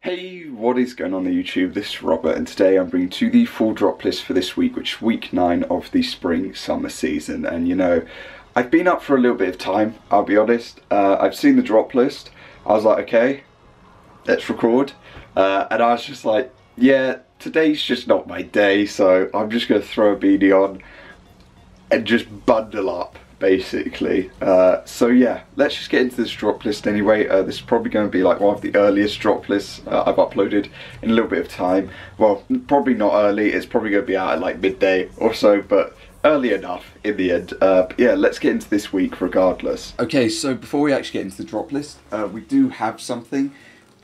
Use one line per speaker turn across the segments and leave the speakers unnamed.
Hey, what is going on YouTube? This is Robert, and today I'm bringing to you the full drop list for this week, which is week 9 of the spring-summer season. And you know, I've been up for a little bit of time, I'll be honest. I've seen the drop list. I was like, okay, let's record. And I was just like, yeah, today's just not my day, so I'm just going to throw a beanie on and just bundle up, basically. So yeah, let's just get into this drop list anyway. This is probably going to be like one of the earliest drop lists I've uploaded in a little bit of time. Well, probably not early, it's probably going to be out at like midday or so, but early enough in the end. But yeah, let's get into this week regardless. Okay, so before we actually get into the drop list, we do have something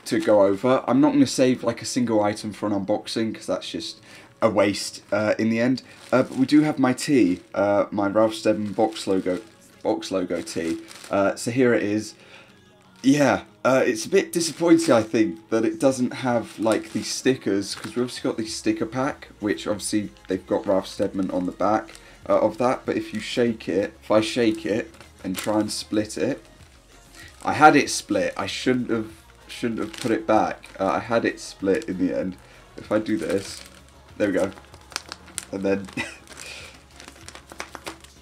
to go over. I'm not going to save like a single item for an unboxing because that's just a waste in the end. But we do have my tee, my Ralph Steadman box logo tee. So here it is. Yeah, it's a bit disappointing, I think, that it doesn't have like these stickers, because we've obviously got the sticker pack, which obviously they've got Ralph Steadman on the back of that. But if you shake it, if I shake it and try and split it, I had it split. I shouldn't have put it back. I had it split in the end. If I do this, there we go. And then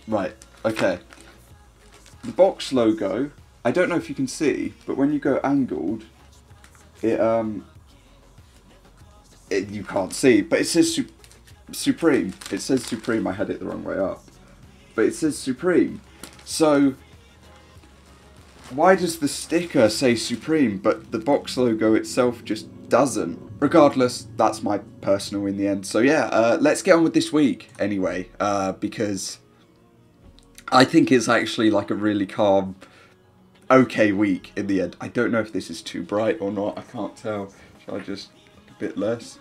right, okay. The box logo, I don't know if you can see, but when you go angled, it you can't see, but it says Supreme. It says Supreme. I had it the wrong way up, but it says Supreme. So why does the sticker say Supreme, but the box logo itself just doesn't? Regardless, that's my personal in the end. So yeah, let's get on with this week anyway, because I think it's actually like a really calm, okay week in the end. I don't know if this is too bright or not, I can't tell. Shall I just a bit less?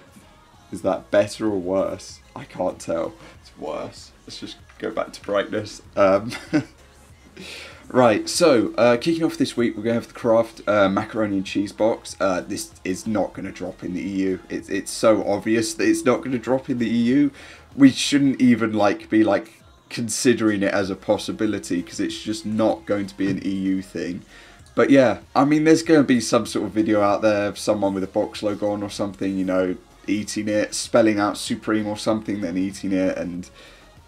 Is that better or worse? I can't tell. It's worse. Let's just go back to brightness. Right, so kicking off this week, we're going to have the Kraft macaroni and cheese box. This is not going to drop in the EU. It's so obvious that it's not going to drop in the EU. We shouldn't even be considering it as a possibility, because it's just not going to be an EU thing. But yeah, I mean, there's going to be some sort of video out there of someone with a box logo on or something, you know, eating it, spelling out Supreme or something, then eating it, and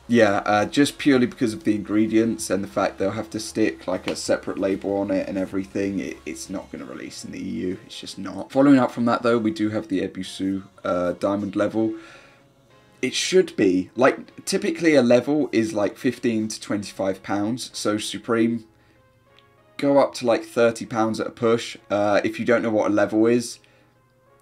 yeah, just purely because of the ingredients and the fact they'll have to stick like a separate label on it and everything, it's not going to release in the EU, it's just not. Following up from that though, we do have the Ebisu diamond level. It should be, like, typically a level is like 15 to 25 pounds, so Supreme go up to like 30 pounds at a push. If you don't know what a level is,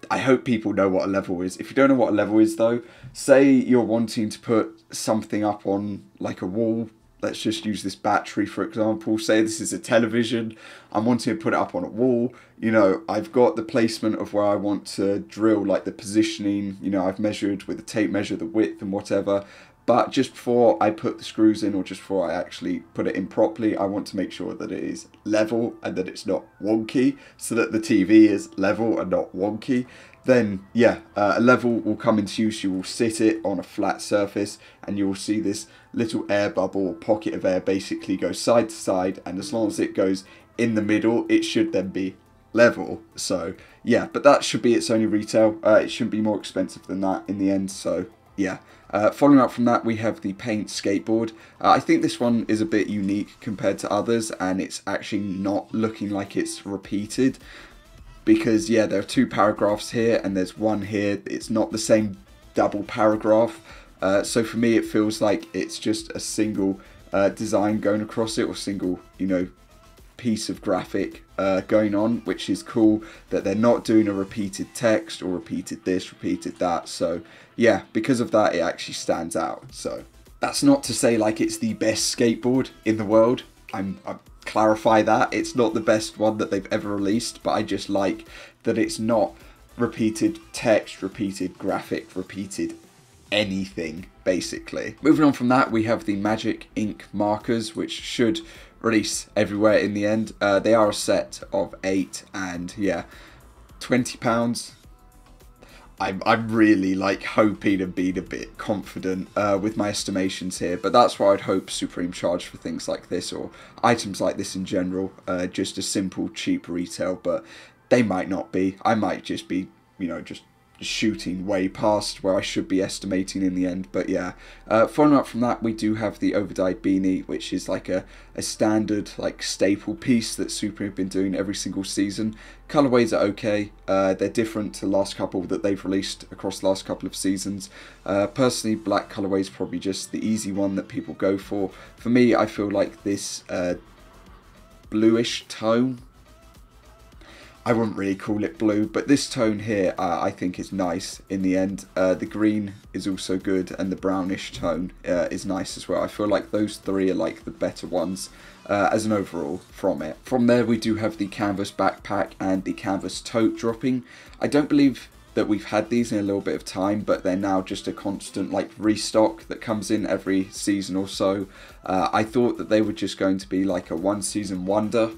I hope people know what a level is. If you don't know what a level is though, say you're wanting to put something up on like a wall. Let's just use this battery for example. Say this is a television. I'm wanting to put it up on a wall. You know, I've got the placement of where I want to drill, like the positioning. You know, I've measured with a tape measure the width and whatever. But just before I put the screws in, or just before I actually put it in properly, I want to make sure that it is level and that it's not wonky, so that the TV is level and not wonky. Then yeah, a level will come into use. You will sit it on a flat surface and you will see this little air bubble or pocket of air basically go side to side, and as long as it goes in the middle, it should then be level. So yeah, but that should be its only retail. It shouldn't be more expensive than that in the end, so yeah. Following up from that, we have the Paint skateboard. I think this one is a bit unique compared to others, and it's actually not looking like it's repeated, because yeah, there are 2 paragraphs here and there's one here. It's not the same double paragraph, so for me it feels like it's just a single design going across it, or single, you know, piece of graphic going on, which is cool that they're not doing a repeated text or repeated this, repeated that. So yeah, because of that, it actually stands out. So that's not to say like it's the best skateboard in the world. I clarify that it's not the best one that they've ever released, but I just like that it's not repeated text, repeated graphic, repeated anything basically. Moving on from that, we have the Magic ink markers, which should release everywhere in the end. They are a set of 8, and yeah, £20. I'm really like hoping and being a bit confident with my estimations here, but that's what I'd hope Supreme charge for things like this, or items like this in general. Just a simple cheap retail, but they might not be. I might just be you know, just shooting way past where I should be estimating in the end. But yeah, following up from that, we do have the overdyed beanie, which is like a standard like staple piece that Supreme have been doing every single season. Colorways are okay, they're different to the last couple that they've released across the last couple of seasons. Personally, black colorway is probably just the easy one that people go for. For me, I feel like this bluish tone, I wouldn't really call it blue, but this tone here I think is nice in the end. The green is also good, and the brownish tone is nice as well. I feel like those three are like the better ones as an overall from it. From there we do have the canvas backpack and the canvas tote dropping. I don't believe that we've had these in a little bit of time, but they're now just a constant like restock that comes in every season or so. I thought that they were just going to be like a one season wonder,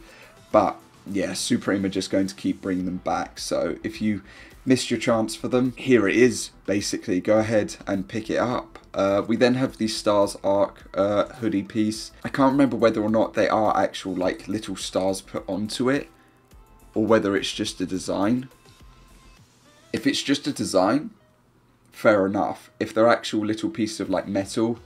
but yeah, Supreme are just going to keep bringing them back. So if you missed your chance for them, here it is, basically. Go ahead and pick it up. We then have the Stars Arc hoodie piece. I can't remember whether or not they are actual like little stars put onto it, or whether it's just a design. If it's just a design, fair enough. If they're actual little pieces of like metal,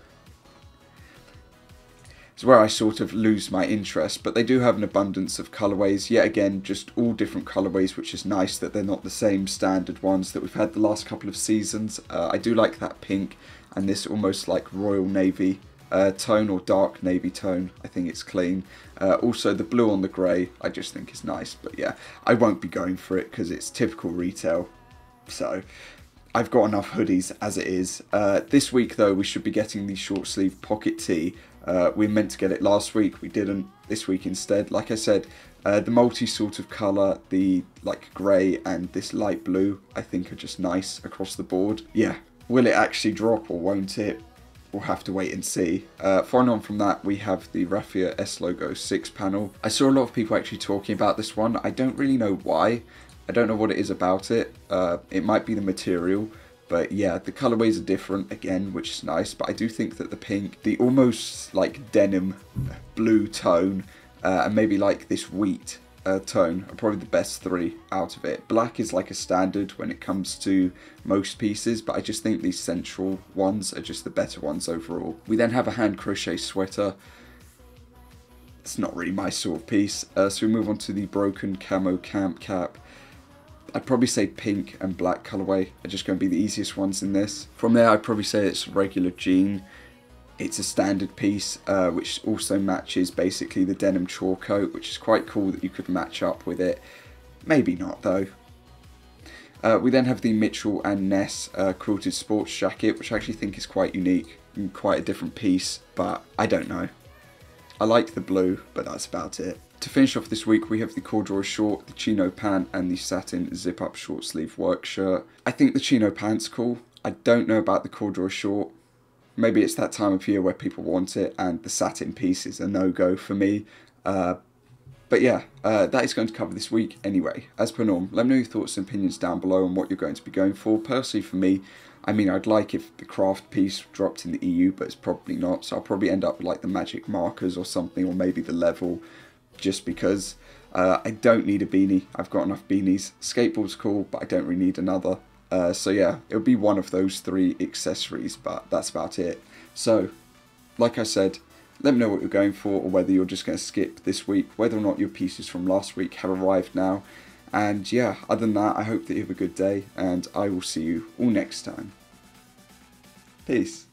it's where I sort of lose my interest. But they do have an abundance of colorways, yet again just all different colorways, which is nice that they're not the same standard ones that we've had the last couple of seasons. I do like that pink and this almost like royal navy tone, or dark navy tone. I think it's clean. Also the blue on the grey I just think is nice, but yeah, I won't be going for it because it's typical retail, so I've got enough hoodies as it is. This week though we should be getting the short sleeve pocket tee. We meant to get it last week, we didn't. This week instead, like I said, the multi sort of colour, the like grey and this light blue, I think are just nice across the board. Yeah, will it actually drop or won't it? We'll have to wait and see. Following on from that, we have the Raffia S Logo 6 panel. I saw a lot of people actually talking about this one. I don't really know why. I don't know what it is about it. It might be the material. But yeah, the colorways are different again, which is nice. But I do think that the pink, the almost like denim blue tone, and maybe like this wheat tone are probably the best three out of it. Black is like a standard when it comes to most pieces, but I just think these central ones are just the better ones overall. We then have a hand crochet sweater. It's not really my sort of piece. So we move on to the broken camo camp cap. I'd probably say pink and black colorway are just going to be the easiest ones in this. From there, I'd probably say it's regular jean. It's a standard piece, which also matches basically the denim chore coat, which is quite cool that you could match up with it. Maybe not though. We then have the Mitchell and Ness quilted sports jacket, which I actually think is quite unique and quite a different piece, but I don't know. I like the blue, but that's about it. To finish off this week, we have the corduroy short, the chino pant, and the satin zip-up short sleeve work shirt. I think the chino pant's cool. I don't know about the corduroy short. Maybe it's that time of year where people want it, and the satin piece is a no-go for me. But yeah, that is going to cover this week anyway. As per norm, let me know your thoughts and opinions down below on what you're going to be going for. Personally for me, I mean, I'd like if the craft piece dropped in the EU, but it's probably not. So I'll probably end up with like the magic markers or something, or maybe the level, just because I don't need a beanie. I've got enough beanies. Skateboard's cool, but I don't really need another. So yeah, it'll be one of those three accessories, but that's about it. So, like I said, let me know what you're going for, or whether you're just going to skip this week, whether or not your pieces from last week have arrived now. And yeah, other than that, I hope that you have a good day, and I will see you all next time. Peace.